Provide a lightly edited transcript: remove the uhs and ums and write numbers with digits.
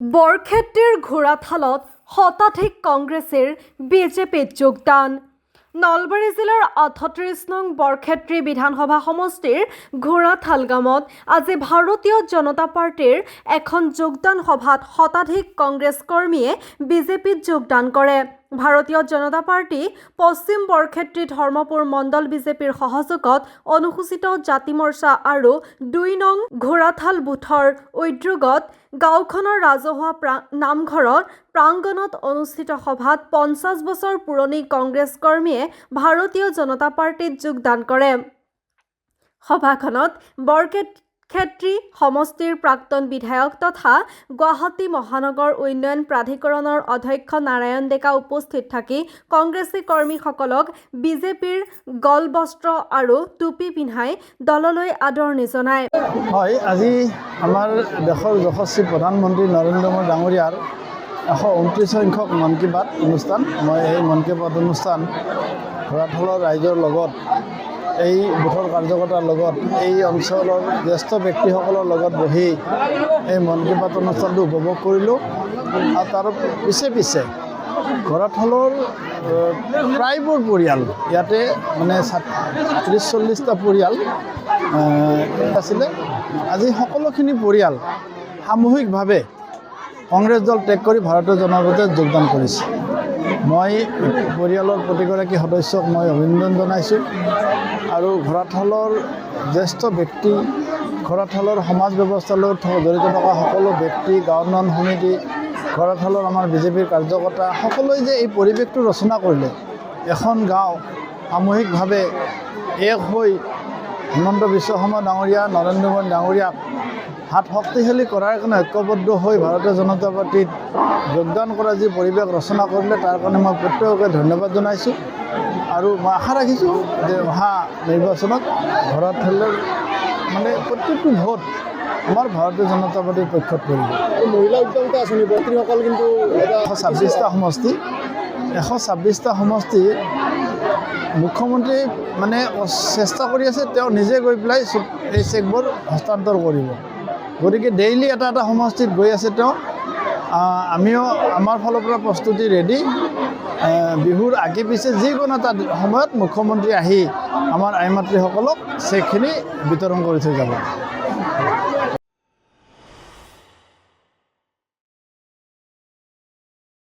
বৰক্ষেত্ৰীৰ ঘোঁৰাথালত শতাধিক কংগ্ৰেছীৰ বিজেপিত যোগদান। নলবাৰী জিলাৰ ৩৮ নং বৰক্ষেত্ৰী বিধানসভা সমষ্টিৰ ঘোঁৰাথাল গাঁৱত আজি ভাৰতীয় জনতা পাৰ্টিৰ এখন যোগদান সভাত শতাধিক কংগ্ৰেছ কৰ্মীয়ে বিজেপিত যোগদান কৰে। ভাৰতীয় জনতা পাৰ্টি পশ্চিম বৰক্ষেত্ৰী ধৰ্মপুৰ মণ্ডল বিজেপিৰ সহযোগত অনুসূচিত জাতি মৰ্চা আৰু ২ নং ঘোঁৰাথাল বুথৰ উদ্যোগত গাঁওখনৰ ৰাজহুৱা নামঘৰৰ প্ৰাংগণত অনুষ্ঠিত সভাত ৫০ বছৰ পুৰণি কংগ্ৰেছ কৰ্মীয়ে ভাৰতীয় জনতা পাৰ্টিত যোগদান কৰে। সভাখনত বৰক্ষেত্ৰী সমষ্টিৰ প্ৰাক্তন বিধায়ক তথা গুৱাহাটী মহানগৰ উন্নয়ন প্ৰাধিকৰণৰ অধ্যক্ষ নাৰায়ণ ডেকা উপস্থিত থাকি কংগ্ৰেছী কৰ্মীসকলক বিজেপিৰ গলবস্ত্ৰ আৰু টুপি পিন্ধাই দললৈ আদৰণি জনায়। হয়, আজি আমাৰ দেশৰ যশস্বী প্ৰধানমন্ত্ৰী নৰেন্দ্ৰ মোদী ডাঙৰীয়াৰ ১২৯ সংখ্যক মন কী বাত অনুষ্ঠান। মই এই মন কী বাত অনুষ্ঠান ঘোঁৰাথালৰ ৰাইজৰ লগত, এই বুথৰ কাৰ্যকৰ্তাৰ লগত, এই অঞ্চলৰ জ্যেষ্ঠ ব্যক্তিসকলৰ লগত বহি এই মন কী বাত অনুষ্ঠানটো উপভোগ কৰিলোঁ। আৰু তাৰ পিছে ঘোঁৰাথালৰ প্ৰায়বোৰ পৰিয়াল ইয়াতে মানে ৩০-৪০টা পৰিয়াল আছিলে। আজি সকলোখিনি পৰিয়াল সামূহিকভাৱে কংগ্ৰেছ দল ত্যাগ কৰি ভাৰতীয় জনতা পাৰ্টীত যোগদান কৰিছে। মই পৰিয়ালৰ প্ৰতিগৰাকী সদস্যক মই অভিনন্দন জনাইছোঁ। আৰু ঘোঁৰাথালৰ জ্যেষ্ঠ ব্যক্তি, ঘোঁৰাথালৰ সমাজ ব্যৱস্থাৰ লগত জড়িত থকা সকলো ব্যক্তি, গাঁও উন্নয়ন সমিতি, ঘোঁৰাথালৰ আমাৰ বিজেপিৰ কাৰ্যকৰ্তা সকলোৱে যে এই পৰিৱেশটো ৰচনা কৰিলে, এখন গাঁও সামূহিকভাৱে এক হৈ হিমন্ত বিশ্ব শৰ্মা ডাঙৰীয়া, নৰেন্দ্ৰ মোদী ডাঙৰীয়াক হাত শক্তিশালী কৰাৰ কাৰণে ঐক্যবদ্ধ হৈ ভাৰতীয় জনতা পাৰ্টিত যোগদান কৰা যি পৰিৱেশ ৰচনা কৰিলে, তাৰ কাৰণে মই প্ৰত্যেককে ধন্যবাদ জনাইছোঁ। আৰু মই আশা ৰাখিছোঁ যে অহা নিৰ্বাচনত ঘোঁৰাথালৰ মানে প্ৰত্যেকটো ভোট আমাৰ ভাৰতীয় জনতা পাৰ্টিৰ পক্ষত পৰিব। মহিলা উদ্যমিতা আঁচনি বৰ্তিসকল কিন্তু ১২৬টা সমষ্টি মুখ্যমন্ত্ৰী মানে চেষ্টা কৰি আছে, তেওঁ নিজে গৈ পেলাই এই চেকবোৰ হস্তান্তৰ কৰিব। গতিকে ডেইলি এটা সমষ্টিত গৈ আছে তেওঁ। আমিও আমাৰ ফালৰ পৰা প্ৰস্তুতি ৰেডি। বিহুৰ আগে পিছে যিকোনো এটা সময়ত মুখ্যমন্ত্ৰী আহি আমাৰ আই মাতৃসকলক চেকখিনি বিতৰণ কৰি থৈ যাব।